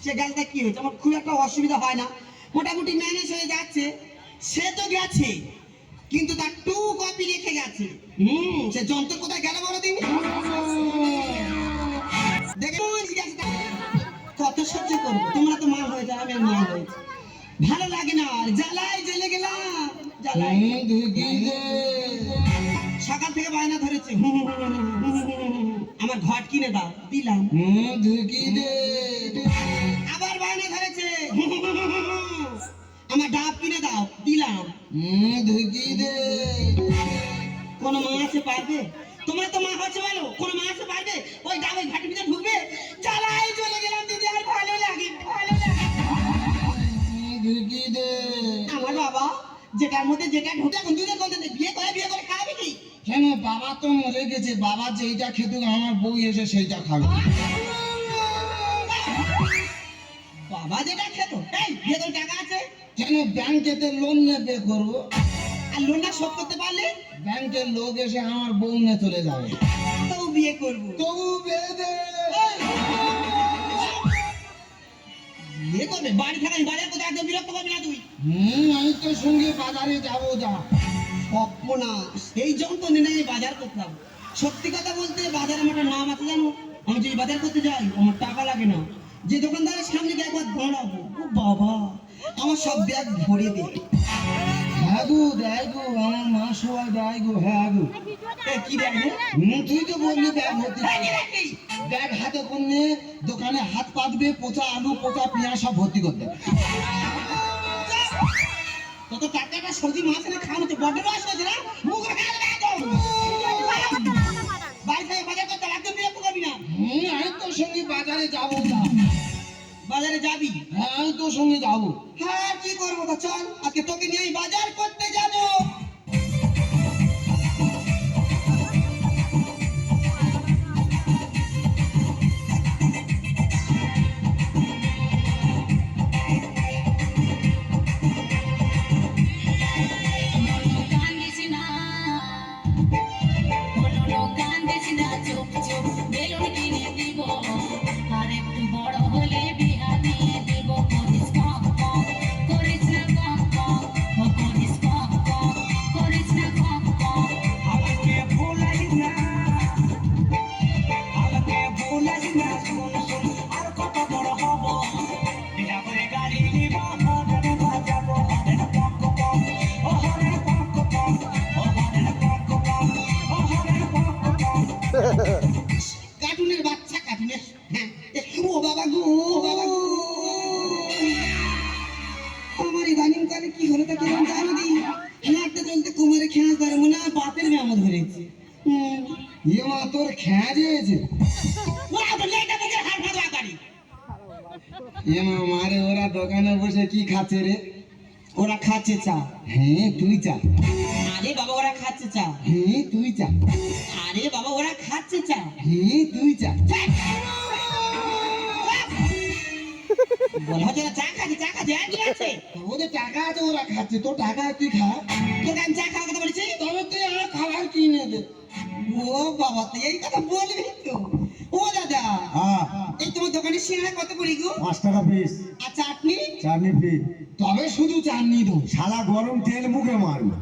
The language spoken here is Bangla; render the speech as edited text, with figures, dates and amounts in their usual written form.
সে গেলটা কি হয়েছে, আমার খুব একটা অসুবিধা হয় না, মোটামুটি ম্যানেজ হয়ে যাচ্ছে। সে তো গেছে, কিন্তু তার টু কপি রেখে গেছে। সে যন্ত্র কোথায় গেল বলো দিন। দেখে কত সহ্য করবো, তোমরা তো মা হয়ে যাও, আমি আর মা হয়েছি, ভালো লাগে না আর, জ্বালায় জ্বলে গেলাম জ্বালায়। সকাল থেকে বায়না ধরেছে, আমার ঘট কিনে দাও, দিলাম। আবার বায়না ধরেছে, আমার ডাব কিনে দাও, দিলাম। কোনো মা আছে পারবে? তোমরা তো মা হচ্ছে বলো, কোনো মা আছে পারবে ওই ডাবের ঘাটের ভিতরে ঢুকবে? জ্বালায় চলে গেলাম দিদি, আর ভালো লাগে, ভালো লাগে। আমার বাবা যেটার মধ্যে যেটা ঢুকে, এখন দুধের কথা বিয়ে করে খাওয়াবে কি? কেন, বাবা তো মরে গেছে, বাবা যেইটা খেতুক আমার বউ এসে সেইটা খাবে। বাবা যেটা খেত, এই বিয়ে করে টাকা আছে, কেন ব্যাংকেতে লোন নেবে করবো, আর লোনটা শোধ করতে পারলে ব্যাংকের লোক এসে আমার বউ নিয়ে চলে যাবে, তবু বিয়ে করবো। তবু বেঁধে বিয়ে করবে? বাড়ি থাকা বাজার কোথায়, একদম বিরক্ত করবি না তুই। আমি তো সঙ্গে বাজারে যাবো, যা স্বপ্ন না, সেই যন্ত্রণে নেই বাজার করতাম। সত্যি কথা বলতে বাজারে আমার একটা নাম আছে জানো, আমি যদি বাজার করতে যাই আমার টাকা লাগে না, যে দোকানদারের সামনে গিয়ে একবার দাঁড়াবো, ও বাবা আমার সব ব্যাগ ভরে দে। হ্যাঁ গো, দেয় গো, আমার মা সবাই দেয় গো। হ্যাঁ গো, কি দেখে? তুই তো বললি ব্যাগ ভর্তি, দেখি ব্যাগ হাতে করে দোকানে হাত পাতবে, পচা আলু পচা পেঁয়াজ সব ভর্তি করতে। তত টাকাটা সবজি মাছ এনে খাওয়ানো তো বড্ড রস হয়েছে না, মুখ বাড়ি থেকে বাজার করতে একদম বিরক্ত করবি না। আমি তোর সঙ্গে বাজারে যাবো, যা বাজারে যাবি? হ্যাঁ আমি তোর সঙ্গে যাবো। হ্যাঁ কি করবো, তা চল আজকে তোকে নিয়ে বাজার করতে যাবো। কার্টুনের বাচ্চা, কার্টুনের, হ্যাঁ। ও বাবা গো, ও বাবা গো, আমার ইদানিং কালে কি হলো তা কেমন জানো দি, হাঁটতে চলতে কোমরে খেঁয়াজ ধরে, মনে হয় বাপের ব্যায়াম ধরেছে। ইয়ে মা, তোর খেয়া দিয়েছে? ইয়ে মা, মারে ওরা দোকানে বসে কি খাচ্ছে রে? ওরা খাচ্ছে চা। হ্যাঁ তুই চা। আরে বাবা ওরা খাচ্ছে চা। হ্যাঁ তুই চা। আরে বাবা ওরা খাচ্ছে চা। হ্যাঁ তুই চা। বলা হচ্ছে চা খাচ্ছে, চা খাচ্ছে, আর কি আছে? ওদের টাকা আছে, ওরা খাচ্ছে, তোর টাকা তুই খা। তোকে আমি চা খাওয়ার কথা বলেছি, তবে তুই আমার খাবার কিনে দে। ও বাবা, তুই এই কথা বলবি তো? ও দাদা, এই তোমার দোকানে সিঙ্গাড়া কত করে গো? 5 টাকা পিস। আর চাটনি? চাটনি ফ্রি। তবে শুধু চাটনি দো, শালা গরম তেল মুখে মারবে।